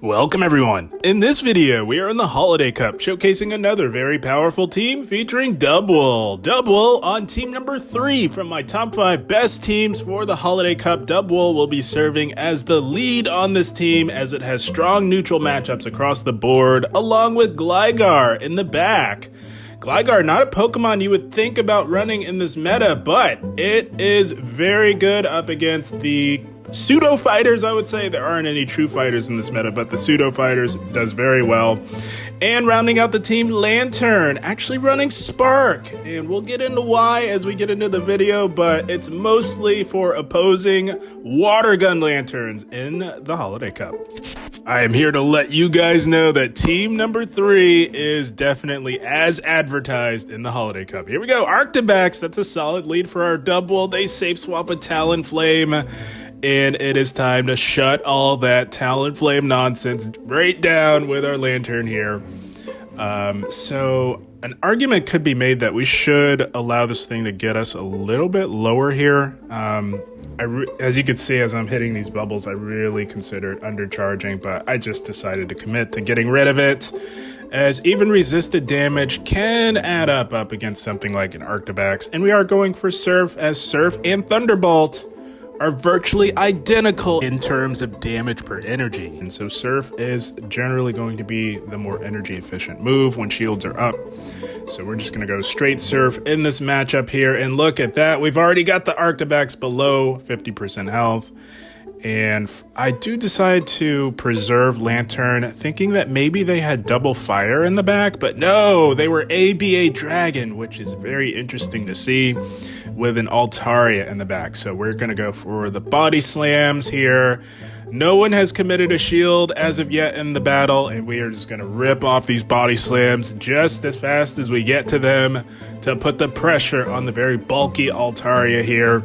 Welcome everyone! In this video, we are in the Holiday Cup, showcasing another very powerful team featuring Dubwool. Dubwool on team number 3 from my top 5 best teams for the Holiday Cup. Dubwool will be serving as the lead on this team as it has strong neutral matchups across the board, along with Gligar in the back. Gligar, not a Pokemon you would think about running in this meta, but it is very good up against the pseudo fighters. I would say there aren't any true fighters in this meta, but the pseudo fighters does very well. And rounding out the team, Lanturn, actually running Spark, and we'll get into why as we get into the video, but it's mostly for opposing water gun Lanturns in the Holiday Cup. I am here to let you guys know that team number 3 is definitely as advertised in the Holiday Cup. Here we go, Arctibax, that's a solid lead for our Dubwool. They safe swap a Talonflame, and it is time to shut all that Talonflame nonsense right down with our Lanturn here. So an argument could be made that we should allow this thing to get us a little bit lower here. As you can see, as I'm hitting these bubbles, I really considered undercharging, but I just decided to commit to getting rid of it, as even resisted damage can add up against something like an Arctibax. And we are going for Surf, as Surf and Thunderbolt are virtually identical in terms of damage per energy. And so Surf is generally going to be the more energy efficient move when shields are up. So we're just going to go straight Surf in this matchup here. And look at that. We've already got the Arctibax below 50% health. And I do decide to preserve Lanturn, thinking that maybe they had double fire in the back, but no, they were ABA Dragon, which is very interesting to see with an Altaria in the back. So we're going to go for the body slams here. No one has committed a shield as of yet in the battle, and we are just going to rip off these body slams just as fast as we get to them to put the pressure on the very bulky Altaria here.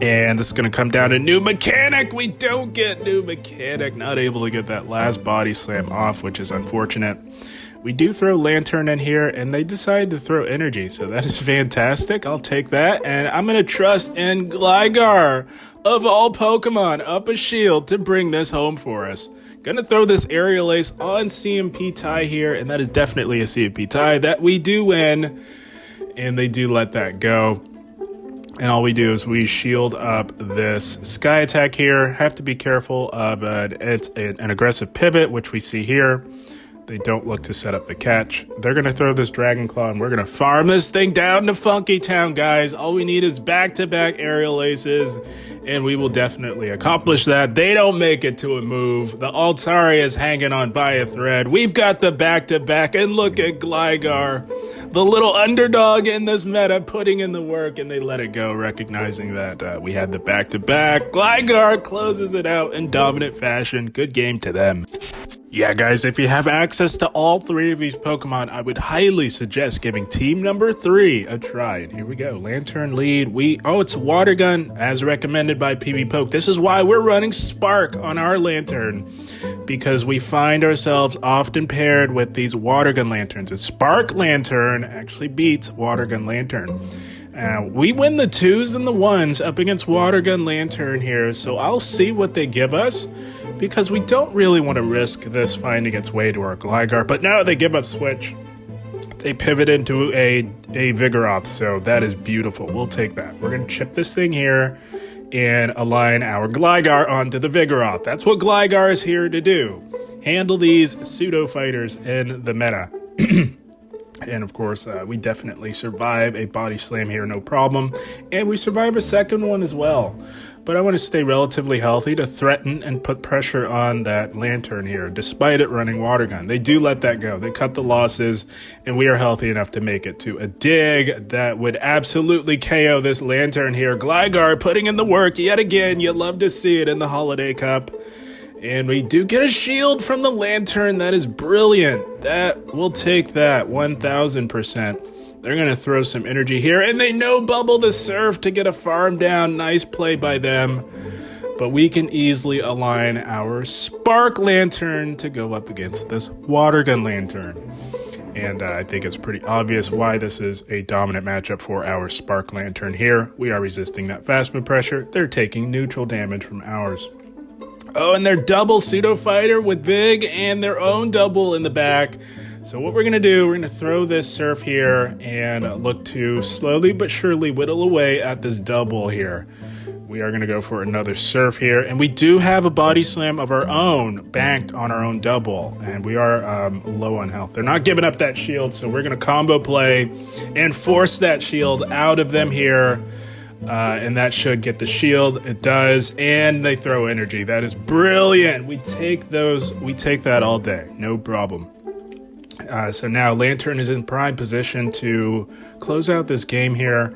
And this is going to come down to new mechanic. We don't get new mechanic. Not able to get that last body slam off, which is unfortunate. We do throw Lanturn in here, and they decide to throw energy. So that is fantastic. I'll take that. And I'm going to trust in Gligar, of all Pokemon, up a shield to bring this home for us. Going to throw this Aerial Ace on CMP tie here, and that is definitely a CMP tie that we do win. And they do let that go. And all we do is we shield up this Sky Attack here. Have to be careful of it's an aggressive pivot, which we see here. They don't look to set up the catch. They're going to throw this Dragon Claw, and we're going to farm this thing down to Funky Town, guys. All we need is back-to-back Aerial Aces, and we will definitely accomplish that. They don't make it to a move. The Altaria is hanging on by a thread. We've got the back-to-back, and look at Gligar, the little underdog in this meta, putting in the work, and they let it go, recognizing that we had the back-to-back. Gligar closes it out in dominant fashion. Good game to them. Yeah, guys, if you have access to all 3 of these Pokemon, I would highly suggest giving team number 3 a try. And here we go, Lanturn lead. It's Water Gun, as recommended by PB Poke. This is why we're running Spark on our Lanturn, because we find ourselves often paired with these Water Gun Lanturns. A Spark Lanturn actually beats Water Gun Lanturn. We win the 2s and the 1s up against Water Gun Lanturn here, so I'll see what they give us, because we don't really want to risk this finding its way to our Gligar. But now they give up Switch. They pivot into a Vigoroth, so that is beautiful. We'll take that. We're going to chip this thing here and align our Gligar onto the Vigoroth. That's what Gligar is here to do. Handle these pseudo-fighters in the meta. And of course, we definitely survive a body slam here, no problem. And we survive a second one as well. But I want to stay relatively healthy to threaten and put pressure on that Lanturn here, despite it running Water Gun. They do let that go. They cut the losses, and we are healthy enough to make it to a dig that would absolutely KO this Lanturn here. Gligar putting in the work yet again. You love to see it in the Holiday Cup. And we do get a shield from the Lanturn. That is brilliant. We'll take that 1000%. They're going to throw some energy here, and they no-bubble the Surf to get a farm down. Nice play by them. But we can easily align our Spark Lanturn to go up against this Water Gun Lanturn. And I think it's pretty obvious why this is a dominant matchup for our Spark Lanturn here. We are resisting that fast move pressure. They're taking neutral damage from ours. Oh, and they're double Pseudo Fighter with Big and their own double in the back. So what we're going to do, we're going to throw this Surf here and look to slowly but surely whittle away at this double here. We are going to go for another Surf here. And we do have a Body Slam of our own, banked on our own double. And we are low on health. They're not giving up that shield, so we're going to combo play and force that shield out of them here. And that should get the shield. It does. And they throw energy. That is brilliant. We take that all day. No problem. So now Lanturn is in prime position to close out this game here.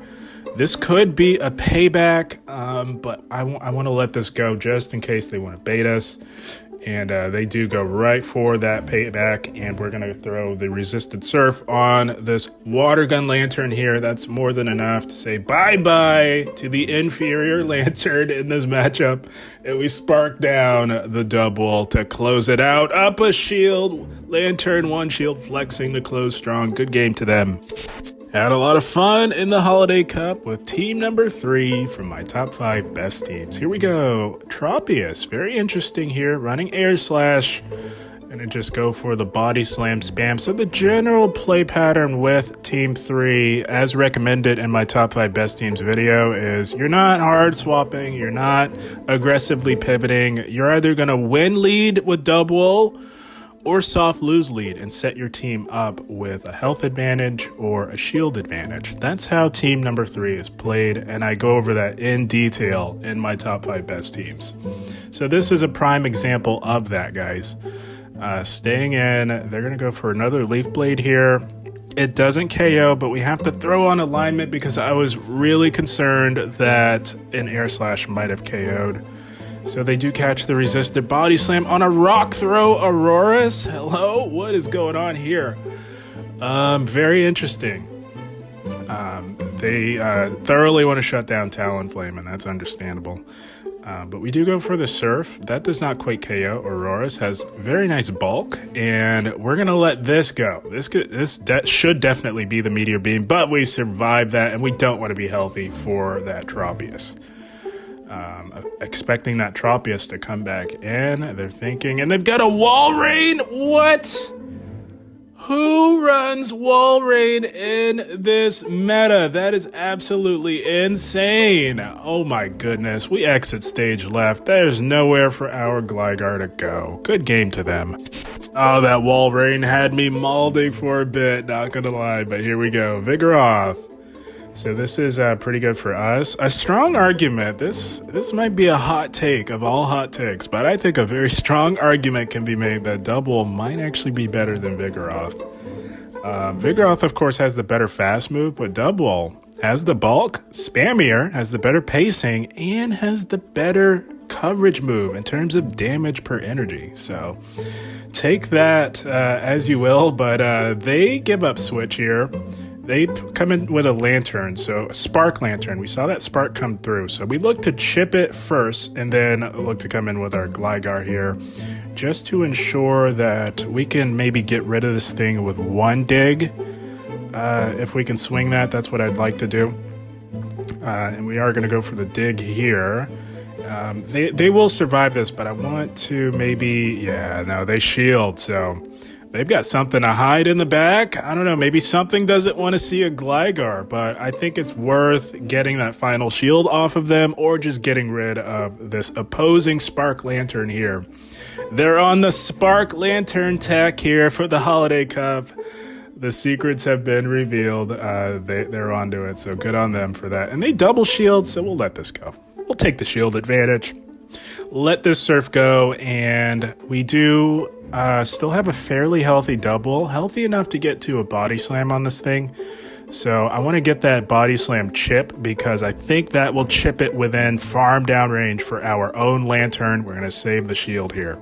This could be a payback, but I want to let this go just in case they want to bait us. And they do go right for that payback, and we're going to throw the Resisted Surf on this Water Gun Lanturn here. That's more than enough to say bye-bye to the inferior Lanturn in this matchup. And we spark down the double to close it out. Up a shield. Lanturn, one shield flexing to close strong. Good game to them. Had a lot of fun in the Holiday Cup with team number 3 from my top 5 best teams. Here we go. Tropius, very interesting here, running Air Slash. Gonna just go for the Body Slam spam. So the general play pattern with team 3, as recommended in my top 5 best teams video, is you're not hard swapping, you're not aggressively pivoting. You're either gonna win lead with Dubwool or soft lose lead and set your team up with a health advantage or a shield advantage. That's how team number 3 is played, and I go over that in detail in my top 5 best teams. So this is a prime example of that, guys. Staying in, they're going to go for another Leaf Blade here. It doesn't KO, but we have to throw on alignment because I was really concerned that an Air Slash might have KO'd. So they do catch the Resisted Body Slam on a Rock Throw Auroras. Hello? What is going on here? Very interesting. They thoroughly want to shut down Talonflame, and that's understandable. But we do go for the Surf. That does not quite KO. Auroras has very nice bulk, and we're going to let this go. This should definitely be the Meteor Beam, but we survived that, and we don't want to be healthy for that Tropius. Expecting that Tropius to come back in. They're thinking, and they've got a Wall Rain. What? Who runs Wall Rain in this meta? That is absolutely insane. Oh my goodness. We exit stage left. There's nowhere for our Gligar to go. Good game to them. Oh, that Wall Rain had me mauling for a bit, not gonna lie, but here we go. Vigoroth. So this is pretty good for us. A strong argument. This might be a hot take of all hot takes, but I think a very strong argument can be made that Dubwool might actually be better than Vigoroth. Vigoroth, of course, has the better fast move, but Dubwool has the bulk, spammier, has the better pacing, and has the better coverage move in terms of damage per energy. So take that as you will, but they give up switch here. They come in with a Lanturn, so a Spark Lanturn. We saw that Spark come through, so we look to chip it first and then look to come in with our Gligar here just to ensure that we can maybe get rid of this thing with one dig. If we can swing that, that's what I'd like to do. And we are going to go for the dig here. They will survive this, but I want to maybe... Yeah, no, they shield, so... They've got something to hide in the back. I don't know, maybe something doesn't want to see a Gligar, but I think it's worth getting that final shield off of them or just getting rid of this opposing Spark Lanturn here. They're on the Spark Lanturn tech here for the Holiday Cup. The secrets have been revealed. They're onto it, so good on them for that. And they double shield, so we'll let this go. We'll take the shield advantage. Let this Surf go, and we do... still have a fairly healthy Dubwool, healthy enough to get to a Body Slam on this thing. So I want to get that Body Slam chip because I think that will chip it within farm down range for our own Lanturn. We're going to save the shield here.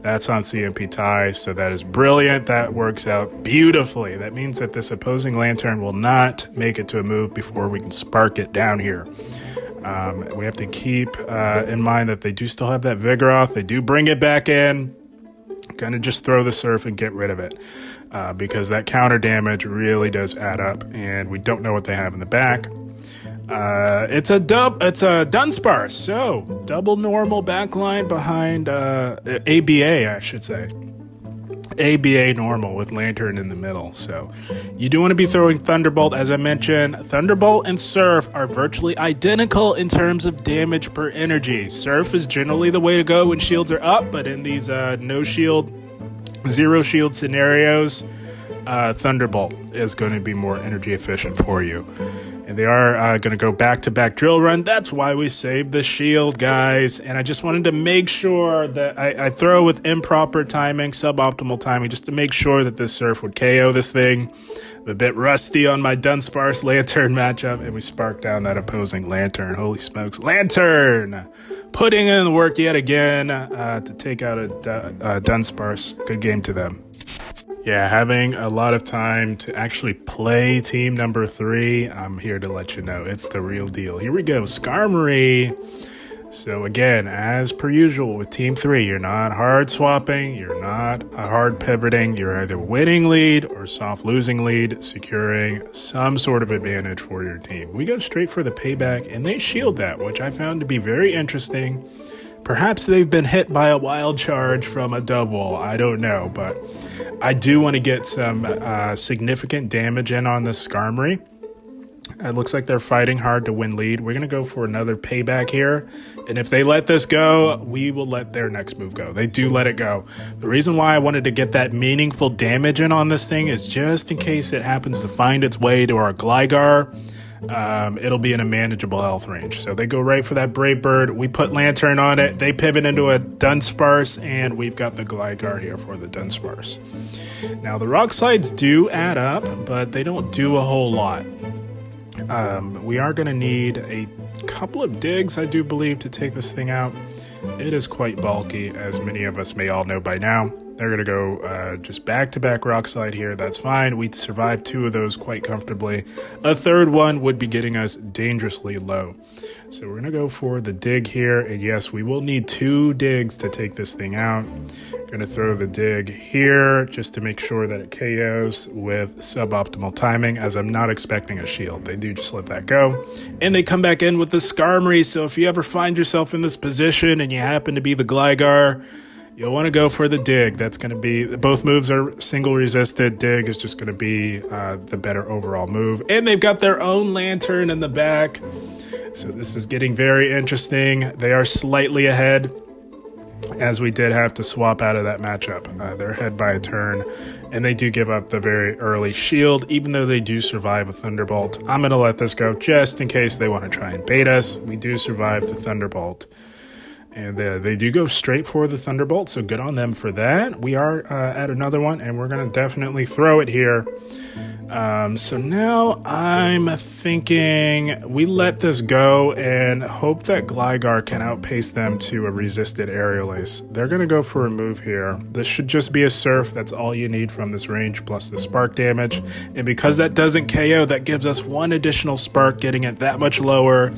That's on CMP ties, so that is brilliant. That works out beautifully. That means that this opposing Lanturn will not make it to a move before we can spark it down here. We have to keep in mind that they do still have that Vigoroth. They do bring it back in. Gonna just throw the Surf and get rid of it because that counter damage really does add up, and we don't know what they have in the back. It's a Dunsparce, so double normal backline behind ABA, I should say. ABA normal with Lanturn in the middle. So you do want to be throwing Thunderbolt. As I mentioned, Thunderbolt and Surf are virtually identical in terms of damage per energy. Surf is generally the way to go when shields are up, but in these no shield, zero shield scenarios, Thunderbolt is going to be more energy efficient for you. And they are going to go back-to-back drill run. That's why we saved the shield, guys. And I just wanted to make sure that I throw with improper timing, suboptimal timing, just to make sure that this Surf would KO this thing. I'm a bit rusty on my Dunsparce Lanturn matchup, and we sparked down that opposing Lanturn. Holy smokes. Lanturn! Putting in the work yet again to take out a Dunsparce. Good game to them. Yeah, having a lot of time to actually play team number 3. I'm here to let you know it's the real deal. Here we go, Skarmory. So again, as per usual with team 3, you're not hard swapping, you're not hard pivoting, you're either winning lead or soft losing lead, securing some sort of advantage for your team. We go straight for the payback, and they shield that, which I found to be very interesting. Perhaps they've been hit by a wild charge from a Dubwool. I don't know, but I do want to get some significant damage in on this Skarmory. It looks like they're fighting hard to win lead. We're going to go for another payback here. And if they let this go, we will let their next move go. They do let it go. The reason why I wanted to get that meaningful damage in on this thing is just in case it happens to find its way to our Gligar. It'll be in a manageable health range. So they go right for that Brave Bird. We put Lanturn on it. They pivot into a Dunsparce, and we've got the Gligar here for the Dunsparce. Now, the Rock Slides do add up, but they don't do a whole lot. We are going to need a couple of digs, I do believe, to take this thing out. It is quite bulky, as many of us may all know by now. They're going to go just back-to-back Rock Slide here. That's fine. We'd survive 2 of those quite comfortably. A third one would be getting us dangerously low. So we're going to go for the dig here. And yes, we will need 2 digs to take this thing out. Going to throw the dig here just to make sure that it KOs with suboptimal timing, as I'm not expecting a shield. They do just let that go. And they come back in with the Skarmory. So if you ever find yourself in this position and you happen to be the Gligar, you'll want to go for the dig. That's going to be, both moves are single resisted. Dig is just going to be the better overall move. And they've got their own Lanturn in the back. So this is getting very interesting. They are slightly ahead, as we did have to swap out of that matchup. They're ahead by a turn, and they do give up the very early shield, even though they do survive a Thunderbolt. I'm going to let this go just in case they want to try and bait us. We do survive the Thunderbolt. And they do go straight for the Thunderbolt, so good on them for that. We are at another one, and we're going to definitely throw it here. So now I'm thinking we let this go and hope that Gligar can outpace them to a resisted Aerial Ace. They're going to go for a move here. This should just be a Surf. That's all you need from this range, plus the Spark damage. And because that doesn't KO, that gives us 1 additional Spark, getting it that much lower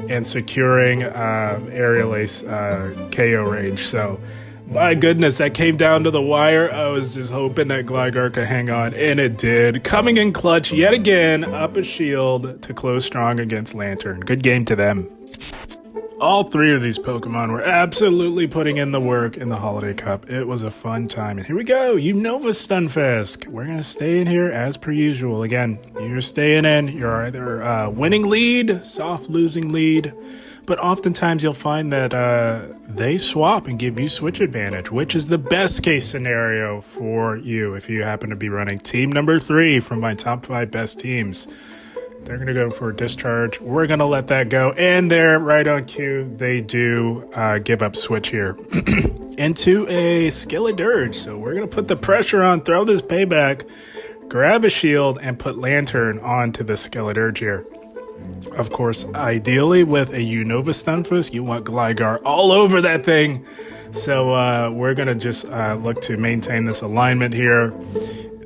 and securing Aerial Ace KO range. So my goodness, that came down to the wire. I was just hoping that Gligar could hang on, and it did. Coming in clutch yet again, up a shield to close strong against Lanturn. Good game to them. All 3 of these Pokemon were absolutely putting in the work in the Holiday Cup. It was a fun time. And here we go, Unova Stunfisk. We're going to stay in here as per usual. Again, you're staying in. You're either winning lead, soft losing lead. But oftentimes you'll find that they swap and give you switch advantage, which is the best case scenario for you if you happen to be running team number 3 from my top 5 best teams. They're going to go for a discharge. We're going to let that go. And they're right on cue. They do give up switch here into a Skeledirge. So we're going to put the pressure on, throw this payback, grab a shield, and put Lanturn onto the Skeledirge here. Of course, ideally with a Unova Stunfisk, you want Gligar all over that thing. So we're going to just look to maintain this alignment here.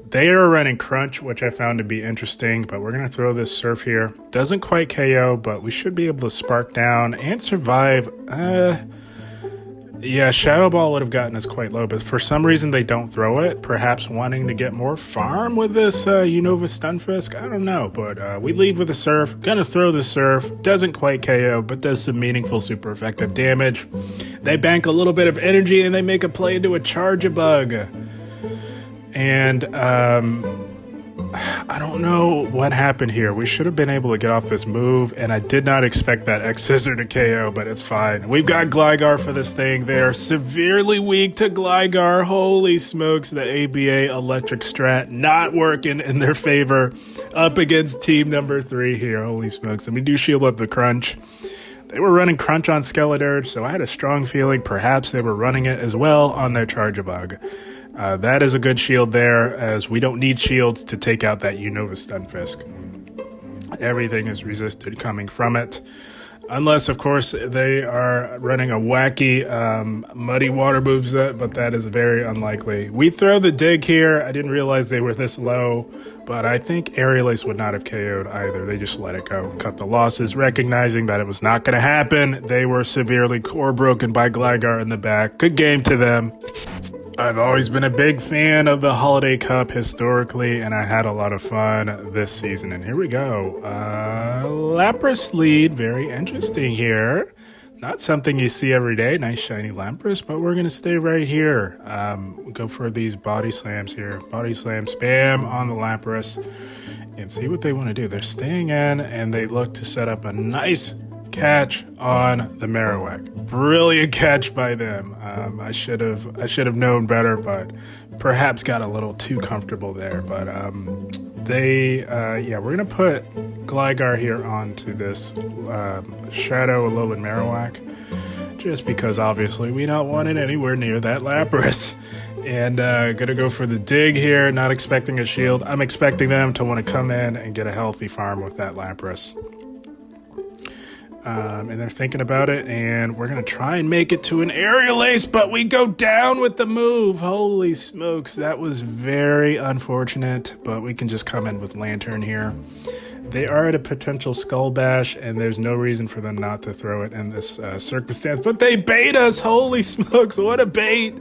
They are running Crunch, which I found to be interesting, but we're going to throw this Surf here. Doesn't quite KO, but we should be able to Spark down and survive. Yeah, Shadow Ball would have gotten us quite low, but for some reason they don't throw it. Perhaps wanting to get more farm with this Unova Stunfisk? I don't know, but we leave with a Surf. Gonna throw the Surf. Doesn't quite KO, but does some meaningful, super effective damage. They bank a little bit of energy and they make a play into a Charge-a-Bug. And, I don't know what happened here. We should have been able to get off this move, and I did not expect that X-Scissor to KO, but it's fine. We've got Gligar for this thing. They are severely weak to Gligar. Holy smokes, the ABA electric strat not working in their favor up against team number 3 here. Holy smokes. And we do shield up the Crunch. They were running Crunch on Skeledirge, so I had a strong feeling perhaps they were running it as well on their Charge-a-Bug. That is a good shield there, as we don't need shields to take out that Unova Stunfisk. Everything is resisted coming from it. Unless, of course, they are running a wacky muddy water moveset, but that is very unlikely. We throw the Dig here. I didn't realize they were this low, but I think Aerial Ace would not have KO'd either. They just let it go, cut the losses, recognizing that it was not going to happen. They were severely core broken by Gligar in the back. Good game to them. I've always been a big fan of the Holiday Cup historically, and I had a lot of fun this season. And here we go. Lapras lead, very interesting here. Not something you see every day, nice shiny Lapras, but we're going to stay right here. Go for these body slams here. Body slam, spam on the Lapras, and see what they want to do. They're staying in, and they look to set up a nice catch on the Marowak. Brilliant catch by them. I should have known better, but perhaps got a little too comfortable there. But we're gonna put Gligar here onto this Shadow Alolan Marowak, just because obviously we don't want it anywhere near that Lapras. And gonna go for the Dig here, not expecting a shield. I'm expecting them to want to come in and get a healthy farm with that Lapras. And they're thinking about it, and we're going to try and make it to an Aerial Ace, but we go down with the move. Holy smokes, that was very unfortunate, but we can just come in with Lanturn here. They are at a potential Skull Bash, and there's no reason for them not to throw it in this circumstance, but they bait us. Holy smokes, what a bait.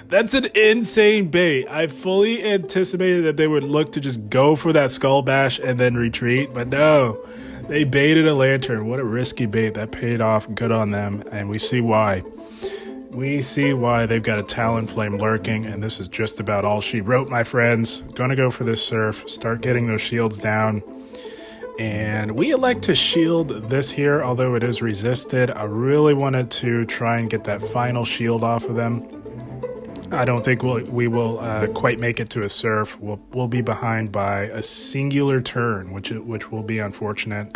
That's an insane bait. I fully anticipated that they would look to just go for that Skull Bash and then retreat, but no. They baited a Lanturn. What a risky bait. That paid off. Good on them. And we see why. We see why. They've got a Talonflame lurking, and this is just about all she wrote, my friends. Gonna go for this Surf. Start getting those shields down. And we elect to shield this here, although it is resisted. I really wanted to try and get that final shield off of them. I don't think we will quite make it to a Surf. We'll be behind by a singular turn, which will be unfortunate.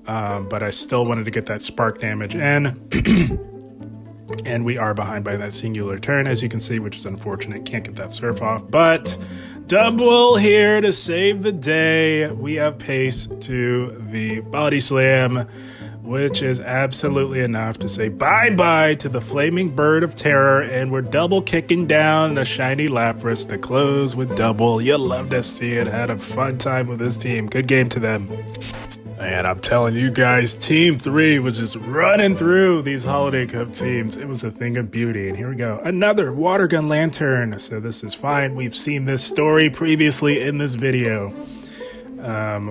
But I still wanted to get that spark damage in. And we are behind by that singular turn, as you can see, which is unfortunate. Can't get that Surf off. But Dubwool here to save the day. We have pace to the Body Slam, which is absolutely enough to say bye-bye to the Flaming Bird of Terror, and we're double kicking down the shiny Lapras to close with Dubwool. You'll love to see it. Had a fun time with this team. Good game to them. And I'm telling you guys, Team 3 was just running through these Holiday Cup teams. It was a thing of beauty. And here we go. Another Water Gun Lanturn. So this is fine. We've seen this story previously in this video.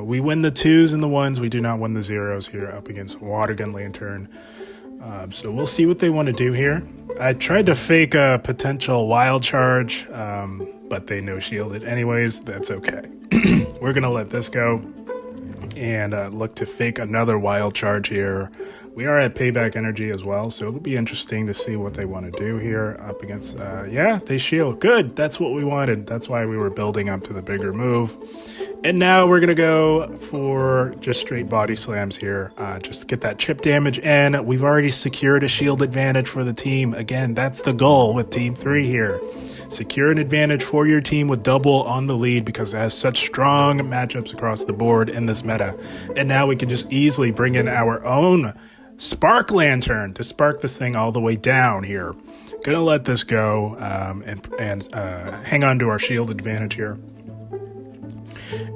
We win the 2s and the 1s. We do not win the 0s here up against Water Gun Lanturn. So we'll see what they want to do here. I tried to fake a potential Wild Charge, but they no-shielded anyways. That's okay. We're going to let this go and look to fake another Wild Charge here. We are at Payback Energy as well, so it'll be interesting to see what they want to do here up against... yeah, they shield. Good. That's what we wanted. That's why we were building up to the bigger move. And now we're going to go for just straight body slams here, just to get that chip damage in. We've already secured a shield advantage for the team. Again, that's the goal with Team 3 here. Secure an advantage for your team with Dubwool on the lead because it has such strong matchups across the board in this meta. And now we can just easily bring in our own Spark Lanturn to spark this thing all the way down here. Gonna let this go and hang on to our shield advantage here.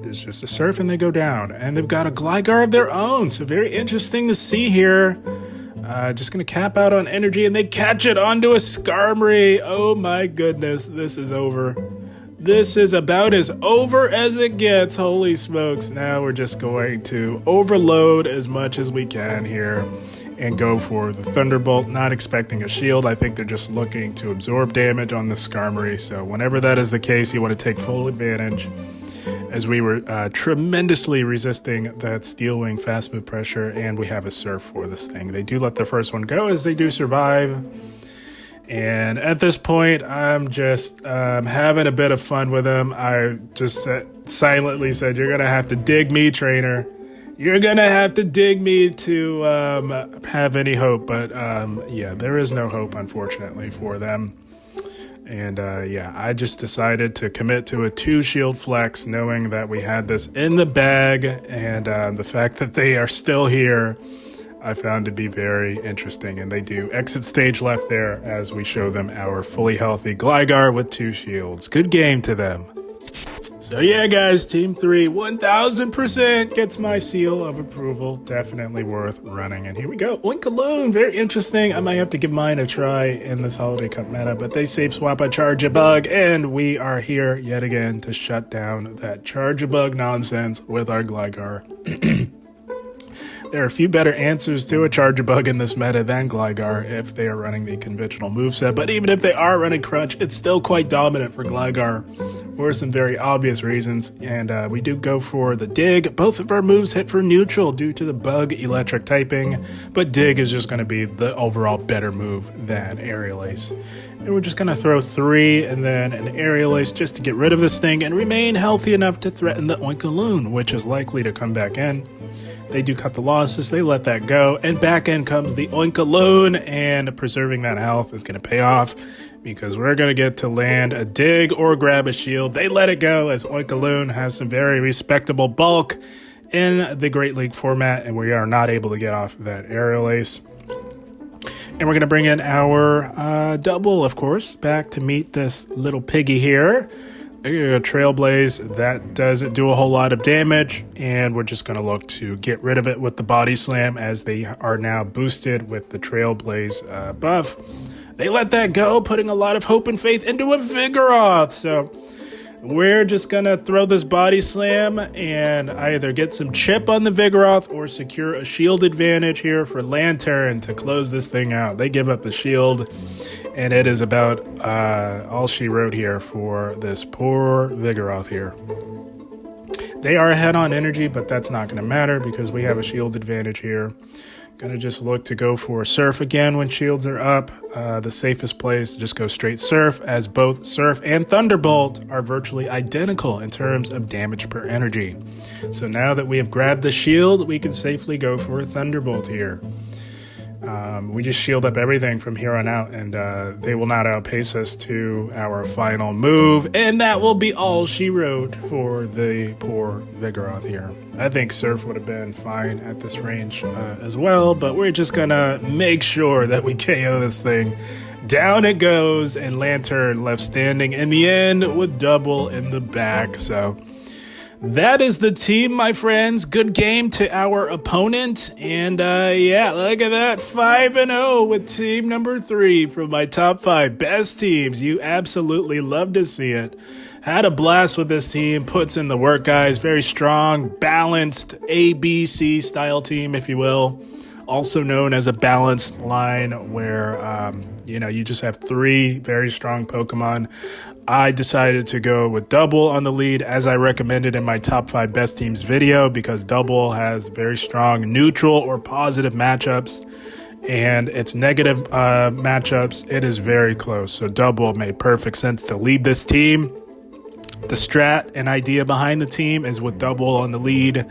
It's just a Surf and they go down. And they've got a Gligar of their own. So very interesting to see here. Just gonna cap out on energy, and they catch it onto a Skarmory. Oh my goodness, this is over. This is about as over as it gets. Holy smokes. Now we're just going to overload as much as we can here and go for the Thunderbolt, not expecting a shield. I think they're just looking to absorb damage on the Skarmory. So whenever that is the case, you want to take full advantage, as we were tremendously resisting that Steel Wing fast move pressure, and we have a Surf for this thing. They do let the first one go, as they do survive. And at this point, I'm just having a bit of fun with him. I just silently said, "You're going to have to dig me, trainer. You're going to have to dig me to have any hope." But yeah, there is no hope, unfortunately, for them. And yeah, I just decided to commit to a 2 shield flex, knowing that we had this in the bag. And the fact that they are still here, I found to be very interesting. And they do exit stage left there as we show them our fully healthy Gligar with 2 shields. Good game to them. So yeah, guys, Team 3, 1000% gets my seal of approval. Definitely worth running. And here we go. Oinkaloon, very interesting. I might have to give mine a try in this Holiday Cup meta, but they save swap a Charge-a-Bug, and we are here yet again to shut down that Charge-a-Bug nonsense with our Gligar. There are a few better answers to a Charge-a-Bug in this meta than Gligar if they are running the conventional moveset, but even if they are running Crunch, it's still quite dominant for Gligar for some very obvious reasons. And we do go for the Dig. Both of our moves hit for neutral due to the Bug electric typing, but Dig is just going to be the overall better move than Aerial Ace. And we're just going to throw 3 and then an Aerial Ace just to get rid of this thing and remain healthy enough to threaten the Oinkaloon, which is likely to come back in. They do cut the losses, they let that go, and back in comes the Oinkaloon, and preserving that health is going to pay off because we're going to get to land a Dig or grab a shield. They let it go as Oinkaloon has some very respectable bulk in the Great League format, and we are not able to get off that Aerial Ace. And we're going to bring in our Dubwool, of course, back to meet this little piggy here. Trailblaze, that doesn't do a whole lot of damage, and we're just going to look to get rid of it with the Body Slam, as they are now boosted with the Trailblaze buff. They let that go, putting a lot of hope and faith into a Vigoroth. So we're just going to throw this Body Slam and either get some chip on the Vigoroth or secure a shield advantage here for Lanturn to close this thing out. They give up the shield, and it is about all she wrote here for this poor Vigoroth here. They are ahead on energy, but that's not going to matter because we have a shield advantage here. Gonna just look to go for Surf again when shields are up. The safest play is to just go straight Surf, as both Surf and Thunderbolt are virtually identical in terms of damage per energy. So now that we have grabbed the shield, we can safely go for a Thunderbolt here. We just shield up everything from here on out, and they will not outpace us to our final move, and that will be all she wrote for the poor Vigoroth here. I think Surf would have been fine at this range as well, but we're just gonna make sure that we KO this thing. Down it goes, and Lanturn left standing in the end with Dubwool in the back. So that is the team, my friends. Good game to our opponent. And yeah, look at that. 5-0 with team number 3 from my top 5 best teams. You absolutely love to see it. Had a blast with this team. Puts in the work, guys. Very strong, balanced ABC style team, if you will. Also known as a balanced line where, you just have 3 very strong Pokemon. I decided to go with Dubwool on the lead, as I recommended in my top 5 best teams video, because Dubwool has very strong neutral or positive matchups, and its negative matchups, it is very close. So Dubwool made perfect sense to lead this team. The strat and idea behind the team is with Dubwool on the lead,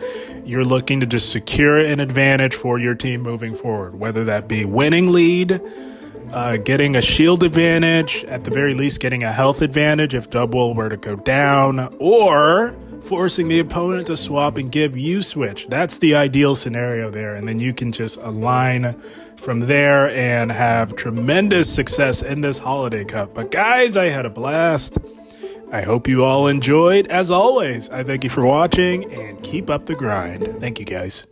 you're looking to just secure an advantage for your team moving forward, whether that be winning lead, getting a shield advantage, at the very least getting a health advantage if Dubwool were to go down, or forcing the opponent to swap and give you switch. That's the ideal scenario there, and then you can just align from there and have tremendous success in this Holiday Cup. But guys, I had a blast. I hope you all enjoyed. As always, I thank you for watching, and keep up the grind. Thank you, guys.